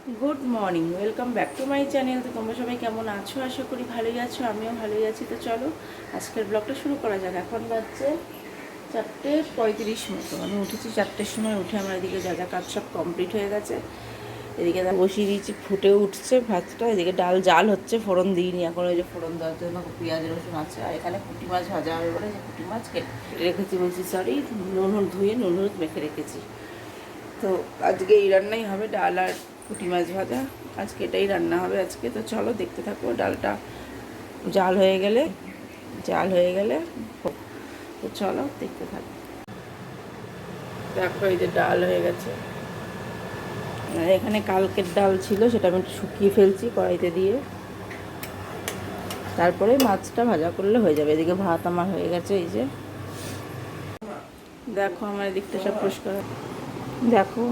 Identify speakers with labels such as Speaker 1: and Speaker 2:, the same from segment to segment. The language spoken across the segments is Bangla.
Speaker 1: Good morning, welcome back to my channel. তো তোমরা সবাই কেমন আছো? আশা করি ভালোই আছো, আমিও ভালোই আছি। তো চলো আজকের ব্লগটা শুরু করা যাক। এখন বাজছে 4:35 মতো। আমি উঠেছি 4টের সময়। উঠে আমার এদিকে যা যা কাজ সব কমপ্লিট হয়ে গেছে। এদিকে বসিয়ে দিয়েছি, ফুটে উঠছে ভাতটা। এদিকে ডাল জাল হচ্ছে, ফোড়ন দিইনি এখন। ওই যে ফোড়ন দেওয়ার জন্য পেঁয়াজ রসুন আছে। আর এখানে পুঁটি মাছ ভাজা হবে বলে যে পুঁটি মাছ কেটে রেখেছি, বলছি সরি, নুন হলুদ ধুয়ে নুন হলুদ মেখে রেখেছি। তো আজকে এই রান্নাই হবে, ডাল আর পুঁটি মাছ ভাজা। আজকে এটাই রান্না হবে আজকে। তো চলো দেখতে থাকো। ডালটা জাল হয়ে গেলে তো চলো দেখতে থাকো। দেখো এই যে ডাল হয়ে গেছে। আর এখানে কালকের ডাল ছিল, সেটা আমি একটু শুকিয়ে ফেলছি কড়াইতে দিয়ে। তারপরে মাছটা ভাজা করলে হয়ে যাবে। এদিকে ভাত আমার হয়ে গেছে। এই যে দেখো আমার এদিকটা সব পরিষ্কার। দেখো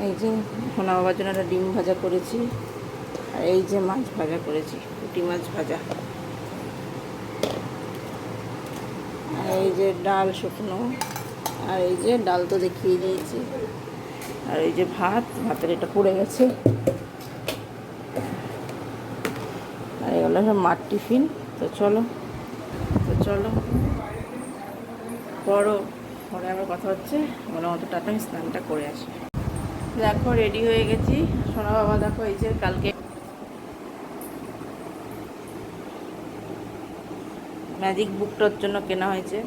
Speaker 1: এই যে সোনা বাবার জন্য একটা ডিম ভাজা করেছি। আর এই যে মাছ ভাজা করেছি, পুঁটি মাছ ভাজা। আর এই যে ডাল শুকনো। আর এই যে ডাল তো দেখিয়ে দিয়েছি। আর এই যে ভাতের এটা পড়ে গেছে। আর এগুলো সব মার টিফিন। তো চলো পরে আবার কথা হচ্ছে। বলার মতো টাটা, আমি স্নানটা করে আসি। দেখো রেডি হয়ে গেছি। সোনা বাবা দেখো এই যে কালকে ম্যাজিক বুকটার জন্য কেনা হয়েছে।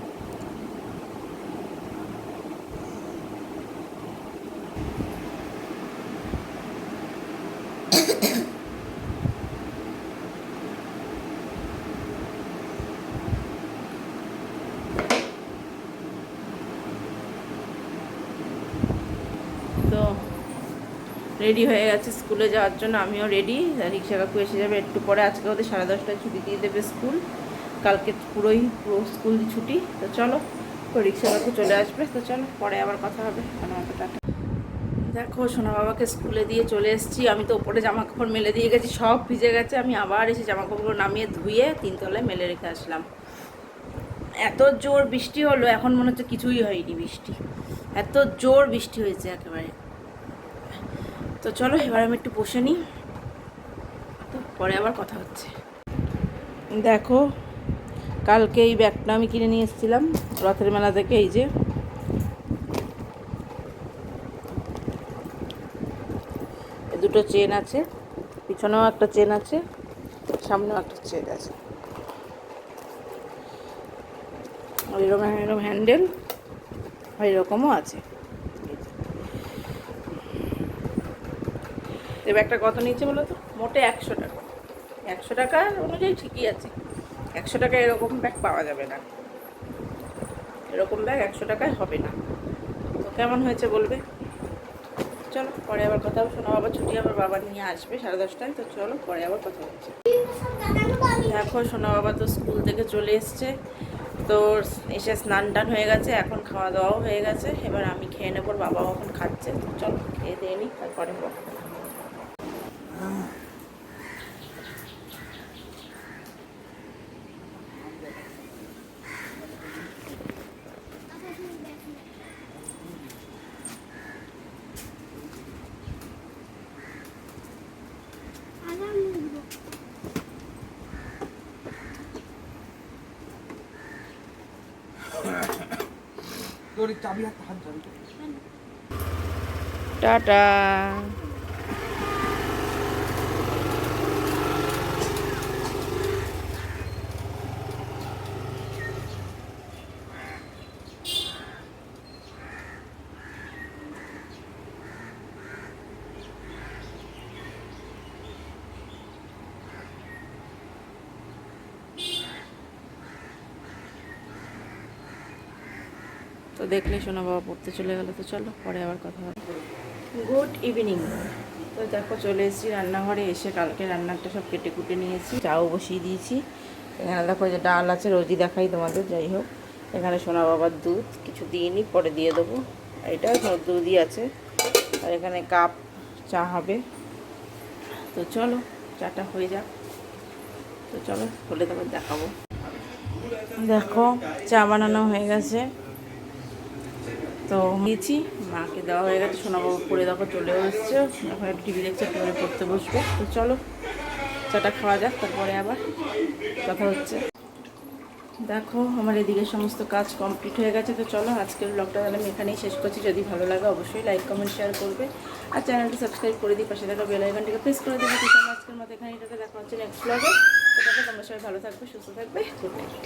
Speaker 1: তো রেডি হয়ে গেছে স্কুলে যাওয়ার জন্য, আমিও রেডি। রিক্সা কাকু এসে যাবে একটু পরে। আজকে ওদের 10:30টায় ছুটি দিয়ে দেবে স্কুল। কালকে পুরো স্কুল ছুটি। তো চলো, তো রিক্সা কাকু চলে আসবে। তো চলো পরে আবার কথা হবে। টাটা। দেখো সোনা বাবাকে স্কুলে দিয়ে চলে এসেছি। আমি তো ওপরে জামা কাপড় মেলে দিয়ে গেছি, সব ভিজে গেছে। আমি আবার এসে জামা কাপড় নামিয়ে ধুয়ে 3তলায় মেলে রেখে আসলাম। এত জোর বৃষ্টি হলো, এখন মনে হচ্ছে কিছুই হয়নি বৃষ্টি। এত জোর বৃষ্টি হয়েছে একেবারে। তো চলো এবার আমি একটু বসে নিই, তো পরে আবার কথা হচ্ছে। দেখো কালকে এই ব্যাগটা আমি কিনে নিয়ে এসেছিলাম রথের মেলা থেকে। এই যে দুটো চেন আছে, পিছনেও একটা চেন আছে, সামনেও একটা চেন আছে। এরকম হ্যান্ডেল এরকমও আছে। এই ব্যাগটা কত নিয়েছে বলো তো? মোটে 100 টাকা। 100 টাকার অনুযায়ী ঠিকই আছে। 100 টাকা এরকম ব্যাগ পাওয়া যাবে না। এরকম ব্যাগ 100 টাকায় হবে না। তো কেমন হয়েছে বলবে। চলো পরে আবার কথা হবে। শোনো, বাবা ছুটি আবার বাবা নিয়ে আসবে 10:30টায়। তো চলো পরে আবার কথা হচ্ছে। দেখো সোনা বাবা তো স্কুল থেকে চলে এসছে। তো এসে স্নান টান হয়ে গেছে, এখন খাওয়া দাওয়াও হয়ে গেছে। এবার আমি খেয়ে নেবো, বাবাও এখন খাচ্ছে। তো চলো খেয়ে দিয়ে নিই, তারপরে টাটা। তো দেখলে সোনা বাবা পড়তে চলে গেলো। তো চলো পরে আবার কথা হবে। Good evening. তো দেখো চলে এসেছি রান্নাঘরে। এসে কালকে রান্নাটা সব কেটে কুটে নিয়েছি, চাও বসিয়ে দিয়েছি। এখানে দেখো যে ডাল আছে, রোজই দেখাই তোমাদের। যাই হোক, এখানে সোনা বাবার দুধ কিছু দিইনি, পরে দিয়ে দেবো। এটা দুধই আছে। আর এখানে কাপ চা হবে। তো চলো চাটা হয়ে যাক। তো চলো হলে তারপর দেখাবো। দেখো চা বানানো হয়ে গেছে। তো নিয়েছি, মাকে দেওয়া হয়ে গেছে, সোনাবাবু পড়ে দেখো চলেও এসছে, এখন একটু টিভি দেখছে, একটু পরে পড়তে বসবে। তো চলো চাটা খাওয়া যাক, তারপরে আবার কথা হচ্ছে। দেখো আমার এদিকে সমস্ত কাজ কমপ্লিট হয়ে গেছে। তো চলো আজকের ব্লগটা তাহলে আমি এখানেই শেষ করছি। যদি ভালো লাগে অবশ্যই লাইক কমেন্ট শেয়ার করবে, আর চ্যানেলটি সাবস্ক্রাইব করে দিই, পাশে থাকা বেল আইকনটিকে প্রেস করে দেবে। তো আজকের মতো এখানে দেখা হচ্ছে নেক্সট ব্লগে। তো তোমরা সবাই ভালো থাকবে, সুস্থ থাকবে। Good night.